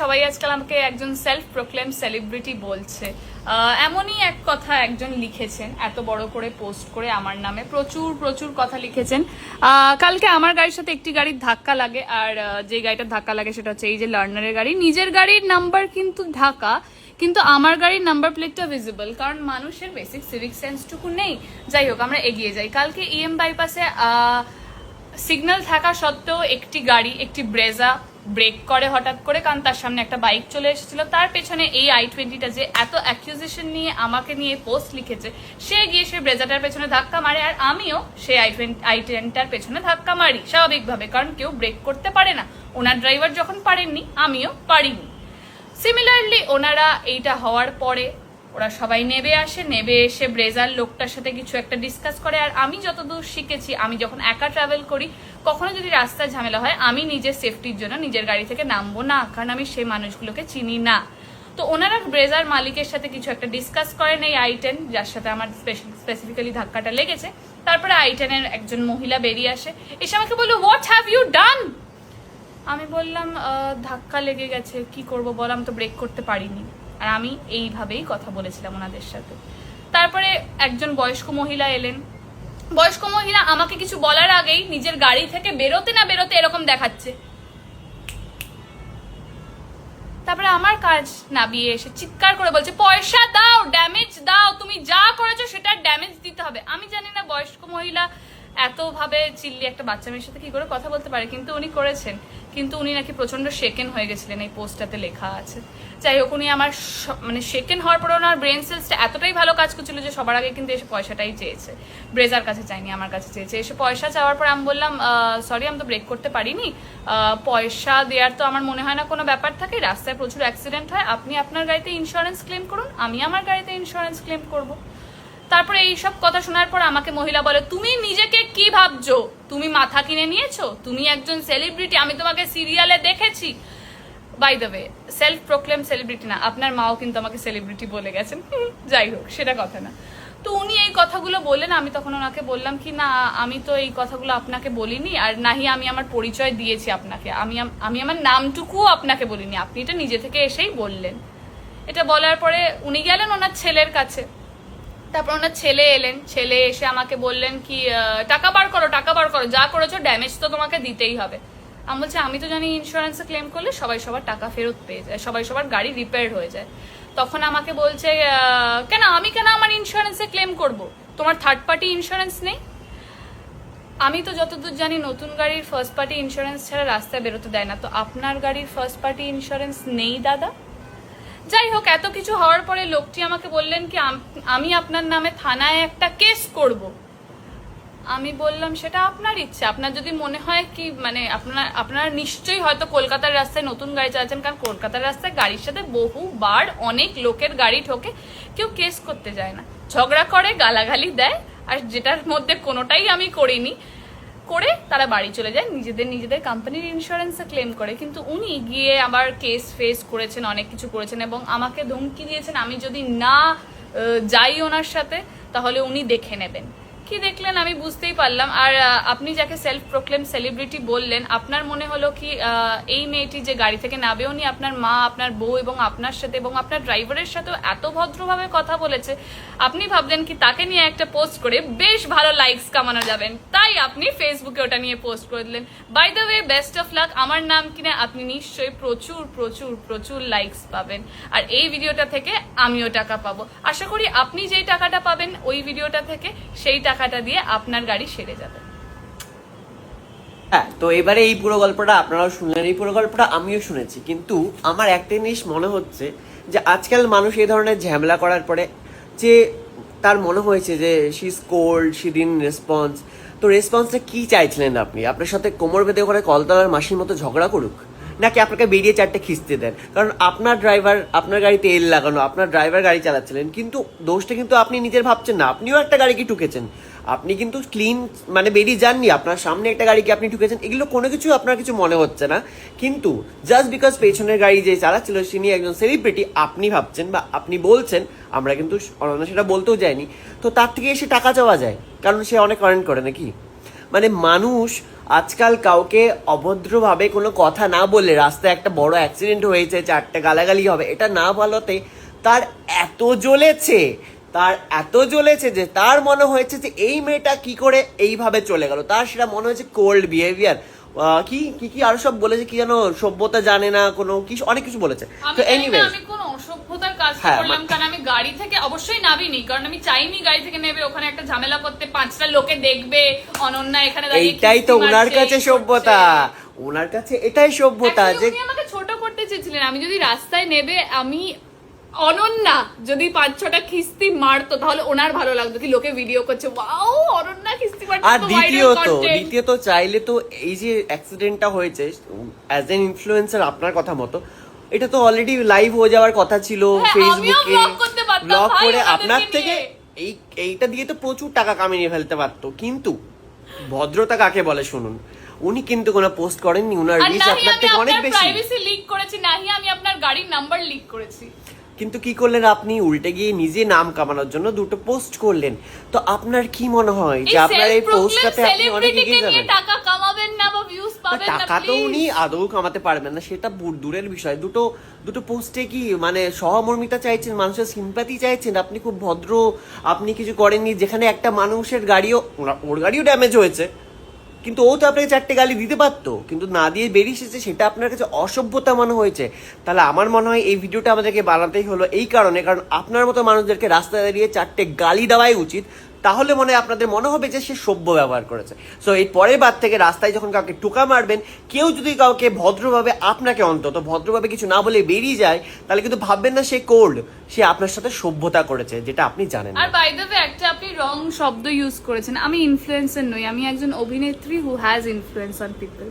সবাই আজকাল আমাকে একজন সেলফ প্রোক্লেম সেলিব্রিটি বলছে। এমনই এক কথা একজন লিখেছেন, এত বড় করে পোস্ট করে আমার নামে প্রচুর প্রচুর কথা লিখেছেন। কালকে আমার গাড়ির সাথে একটি গাড়ির ধাক্কা লাগে, আর যে গাড়িটার ধাক্কা লাগে সেটা হচ্ছে এই যে লার্নারের গাড়ি। নিজের গাড়ির নাম্বার কিন্তু ঢাকা, কিন্তু আমার গাড়ির নাম্বার প্লেটটা ভিজিবল, কারণ মানুষের বেসিক সিভিক সেন্সটুকু নেই। যাই হোক, আমরা এগিয়ে যাই। কালকে ইএম বাইপাসে সিগন্যাল থাকা সত্ত্বেও একটি গাড়ি, একটি ব্রেজা ব্রেক করে হঠাৎ করে, কারণ তার সামনে একটা বাইক চলে এসেছিল। তার পেছনে এই i20টা যে এত অ্যাকিউজেশন নিয়ে আমাকে নিয়ে পোস্ট লিখেছে, সে গিয়ে সে ব্রেজাটার পেছনে ধাক্কা মারে, আর আমিও সেই i10টার পেছনে ধাক্কা মারি স্বাভাবিকভাবে, কারণ কেউ ব্রেক করতে পারে না। ওনার ড্রাইভার যখন পারেননি, আমিও পারিনি। সিমিলারলি ওনারা এইটা হওয়ার পরে ওরা সবাই নেবে আসে, নেবে এসে ব্রেজার লোকটার সাথে কিছু একটা ডিসকাস করে। আর আমি যতদূর শিখেছি, আমি যখন একা ট্রাভেল করি, কখনো যদি রাস্তায় ঝামেলা হয়, আমি নিজের সেফটির জন্য নিজের গাড়ি থেকে নামবো না, কারণ আমি সেই মানুষগুলোকে চিনি না। তো ওনারা ব্রেজার মালিকের সাথে কিছু একটা ডিসকাস করেন এই i10, যার সাথে আমার স্পেসিফিক্যালি ধাক্কাটা লেগেছে। তারপরে i10-এর একজন মহিলা বেরিয়ে আসে, এসে আমাকে বললো, হোয়াট হ্যাভ ইউ ডান? আমি বললাম, ধাক্কা লেগে গেছে, কি করব বল, আমি তো ব্রেক করতে পারিনি। আর আমি এইভাবেই কথা বলেছিলাম ওনাদের সাথে। তারপরে একজন বয়স্ক মহিলা এলেন। বয়স্ক মহিলা আমাকে কিছু বলার আগেই নিজের গাড়ি থেকে বেরোতে না বেরোতে এরকম দেখাচ্ছে। তারপরে আমার কাজ নামিয়ে এসে চিৎকার করে বলছে, পয়সা দাও, ড্যামেজ দাও, তুমি যা করেছো সেটার ড্যামেজ দিতে হবে। আমি জানি না বয়স্ক মহিলা এতভাবে চিল্লি একটা বাচ্চা মেয়ের সাথে কি করে কথা বলতে পারে, কিন্তু উনি করেছেন। কিন্তু উনি নাকি প্রচন্ড শেকেন হয়ে গেছিলেন, এই পোস্টটাতে লেখা আছে। যাই হোক, উনি আমার মানে শেকেন হওয়ার পরে ওনার ব্রেন সেলসটা এতটাই ভালো কাজ করছিল যে সবার আগে কিন্তু এসে পয়সাটাই চেয়েছে। ব্রেজার কাছে চাইনি, আমার কাছে চেয়েছে। এসে পয়সা চাওয়ার পর আমি বললাম, সরি, আমি তো ব্রেক করতে পারিনি, পয়সা দেওয়ার তো আমার মনে হয় না কোনো ব্যাপার থাকে, রাস্তায় প্রচুর অ্যাক্সিডেন্ট হয়, আপনি আপনার গাড়িতে ইন্স্যুরেন্স ক্লেম করুন, আমি আমার গাড়িতে ইন্স্যুরেন্স ক্লেম করব। তারপরে এইসব কথা শোনার পর আমাকে মহিলা বলে, তুমি নিজেকে কি ভাবছো? তুমি মাথা কিনে নিয়েছো? তুমি একজন সেলিব্রিটি, আমি তোমাকে সিরিয়ালে দেখেছি। By the way, self proclaim celebrity না, আপনার মাও কিন্তু আমাকে সেলিব্রিটি বলে গেছেন। যাই হোক, সেটা কথা না। তো উনি এই কথাগুলো বললেন। আমি তখন ওনাকে বললাম কি, না, আমি তো এই কথাগুলো আপনাকে বলিনি, আর নাহি আমি আমার পরিচয় দিয়েছি আপনাকে, আমি আমার নামটুকুও আপনাকে বলিনি, আপনি এটা নিজে থেকে এসেই বললেন। এটা বলার পরে উনি গেলেন ওনার ছেলের কাছে। তারপর ওনার ছেলে এলেন, ছেলে এসে আমাকে বললেন কি, টাকা বার করো, টাকা বার করো, যা করেছো ড্যামেজ তো তোমাকে দিতেই হবে। আমি বলছি, আমি তো জানি ইন্স্যুরেন্সে ক্লেম করলে সবাই সবার টাকা ফেরত পেয়ে যায়, সবাই সবার গাড়ি রিপেয়ার হয়ে যায়। তখন আমাকে বলছে, কেন আমি কেন আমার ইন্স্যুরেন্সে ক্লেম করব? তোমার থার্ড পার্টি ইন্স্যুরেন্স নেই? আমি তো যতদূর জানি নতুন গাড়ির ফার্স্ট পার্টি ইন্স্যুরেন্স ছাড়া রাস্তায় বেরোতে দেয় না, তো আপনার গাড়ির ফার্স্ট পার্টি ইন্স্যুরেন্স নেই দাদা? যাই হোক, এত কিছু হওয়ার পরে লোকটি আমাকে বললেন কি, আমি আপনার নামে থানায় একটা কেস করব। আমি বললাম, সেটা আপনার ইচ্ছা, আপনার যদি মনে হয় কি, মানে আপনার নিশ্চয়ই হয়তো কলকাতার রাস্তায় নতুন গাড়ি চালাচ্ছেন, কারণ কলকাতার রাস্তায় গাড়ির সাথে বহুবার অনেক লোকের গাড়ি ঠোকে, কেউ কেস করতে যায় না, ঝগড়া করে, গালাগালি দেয়, আর যেটার মধ্যে কোনোটাই আমি করিনি, করে তারা বাড়ি চলে যায়, নিজেদের কোম্পানির ইন্স্যুরেন্সে ক্লেম করে। কিন্তু উনি গিয়ে আবার কেস ফেস করেছেন, অনেক কিছু করেছেন, এবং আমাকে ধমকি দিয়েছেন আমি যদি না যাই ওনার সাথে তাহলে উনি দেখে নেবেন। কি দেখলেন আমি বুঝতেই পারলাম। আর আপনি যাকে সেলফ প্রোক্লেম সেলিব্রিটি বললেন, আপনার মনে হলো কি এই মেয়েটি যে গাড়ি থেকে নাবে, উনি আপনার মা, আপনার বউ এবং আপনার সাথে এবং আপনার ড্রাইভারের সাথেও এত ভদ্রভাবে কথা বলেছে, আপনি ভাবলেন কি তাকে নিয়ে একটা পোস্ট করে বেশ ভালো লাইকস কামানো যাবেন, তাই আপনি ফেসবুকে ওটা নিয়ে পোস্ট করে দিলেন। By the way, best of luck, আমার নাম কিনে আপনি নিশ্চয়ই প্রচুর প্রচুর প্রচুর লাইকস পাবেন, আর এই ভিডিওটা থেকে আমিও টাকা পাবো। আশা করি আপনি যেই টাকাটা পাবেন ওই ভিডিওটা থেকে, সেই টাকাটা দিয়ে আপনার গাড়ি সেরে যাবে। হ্যাঁ, তো এবারে এই পুরো গল্পটা আপনারাও শুনলেন, এই পুরো গল্পটা আমিও শুনেছি, কিন্তু আমার একটা জিনিস মনে হচ্ছে যে আজকাল মানুষ এই ধরনের ঝামেলা করার পরে যে তার মনে হয়েছে যে she is cold, she didn't response. তো রেসপন্সটা কি চাইছিলেন আপনি? আপনার সাথে কোমর বেঁধে ওখানে কলতলার মাসির মতো ঝগড়া করুক, নাকি আপনাকে বেরিয়ে চারটে খিস্তে দেন? কারণ আপনার ড্রাইভার, আপনার গাড়িতে তেল লাগানো, আপনার ড্রাইভার গাড়ি চালাচ্ছিলেন, কিন্তু দোষটা কিন্তু আপনি নিজের ভাবছেন না, আপনিও একটা গাড়িকে ঠুকেছেন, আপনি কিন্তু ক্লিন মানে বেরিয়ে যাননি, আপনার সামনে একটা গাড়িকে আপনি ঠুকেছেন, এগুলো কোনো কিছু আপনার কিছু মনে হচ্ছে না। কিন্তু জাস্ট বিকজ পেছনের গাড়ি যে চালাচ্ছিল তিনি একজন সেলিব্রিটি, আপনি ভাবছেন বা আপনি বলছেন, আমরা কিন্তু সেটা বলতেও যায়নি, তো তার থেকে এসে টাকা চাওয়া যায়, কারণ সে অনেক আর্ন করে নাকি? মানে মানুষ আজকাল কাউকে অভদ্রভাবে কোনো কথা না বললে, রাস্তায় একটা বড় অ্যাক্সিডেন্ট হয়েছে, 4টে গালাগালি হবে, এটা না বলতে তার এত জ্বলেছে যে তার মনে হয়েছে যে এই মেয়েটা কি করে এইভাবে চলে গেল। তার সেটা মনে হয়েছে কোল্ড বিহেভিয়ার, কি কি কি আরো সব বলেছে, কি যেন সভ্যতা জানে না, কোনো কি অনেক কিছু বলেছে। তো এনিওয়ে আমি কোন অসভ্যতার কাজ হ্যাঁ, করলাম? কারণ আমি গাড়ি থেকে অবশ্যই নামিনি, কারণ আমি চাইনি গাড়ি থেকে নেবে, ওখানে একটা ঝামেলা করতে, 5টা লোকে দেখবে অনন্যা এখানে দাঁড়িয়ে এইটাই তো খিস্তি ওনার মারছে, কাছে এই সভ্যতা, করছে। ওনার কাছে এটাই সভ্যতা যে Actually, উনি আমাকে ছোট করতে চেয়েছিলেন। আমি যদি রাস্তায় নেবে আমি অনন্যা যদি 5-6টা খিস্তি মারতো তাহলে ওনার ভালো লাগতো, কি লোকে ভিডিও করছে, ওয়াও অনন্যা খিস্তি মারছে। আর দ্বিতীয়ত চাইলে তো এই যে অ্যাক্সিডেন্টটা হয়েছে অ্যাজ এন ইনফ্লুয়েন্সার আপনার কথা মতো, এটা তো অলরেডি লাইভ হয়ে যাওয়ার কথা ছিল হ্যাঁ, আমিও ফেসবুকে, vlog করতে পারতাম ব্লগ ভাই করে ওনাদেরকে আপনার থেকে নিয়ে। এইটা দিয়ে তো প্রচুর টাকা কামিয়ে ফেলতে পারতো। কিন্তু ভদ্রতা কাকে বলে শুনুন, উনি কিন্তু কোনো পোস্ট করেননি, উনার আর রিচ নাহি আপনার আমি থেকে অনেক আপনার বেশি। প্রাইভেসি লিক করেছি, নাহি আমি আপনার গাড়ির নাম্বার লিক করেছি। কিন্তু কি করলেন আপনি, উল্টে গিয়ে নিজে নাম কামানোর জন্য 2টো পোস্ট করলেন। তো আপনার কি মনে হয় যে আপনার এই পোস্টটাতে আপনি অনেক এগিয়ে যাবেন? টাকা কামাবেন না বা ভিউজ পাবেন না, টাকা তো উনি আদৌ কামাতে পারবেন না, সেটা দূরের বিষয়। দুটো পোস্টে কি মানে সহমর্মিতা চাইছেন, মানুষের সিম্প্যাথি চাইছেন? আপনি খুব ভদ্র, আপনি কিছু করেননি। যেখানে একটা মানুষের গাড়িও, ওর গাড়িও ড্যামেজ হয়েছে, কিন্তু ও তো আপনাকে 4টে গালি দিতে পারতো, কিন্তু না দিয়ে বেরিয়ে এসেছে, সেটা আপনার কাছে অসভ্যতা মনে হয়েছে। তাহলে আমার মনে হয় এই ভিডিওটা আমাদেরকে বানাতেই হলো এই কারণে, কারণ আপনার মতো মানুষদেরকে রাস্তায় দাঁড়িয়ে 4টে গালি দেওয়াই উচিত। তাহলে আপনাদের মনে হবে যে সে সভ্য ব্যবহার করেছে। সো এই পরের বার থেকে রাস্তায় যখন কাউকে টোকা মারবেন, কেউ যদি কাউকে ভদ্রভাবে, আপনাকে অন্তত ভদ্রভাবে কিছু না বলে বেরিয়ে যায়, তাহলে কিন্তু ভাববেন না সে কোল্ড, সে আপনার সাথে সভ্যতা করেছে, যেটা আপনি জানেন না। আর বাই দ্য ওয়ে একটা আপনি রং শব্দ ইউজ করেছেন। আমি ইনফ্লুয়েন্সার নই, আমি একজন অভিনেত্রী who has influence on people.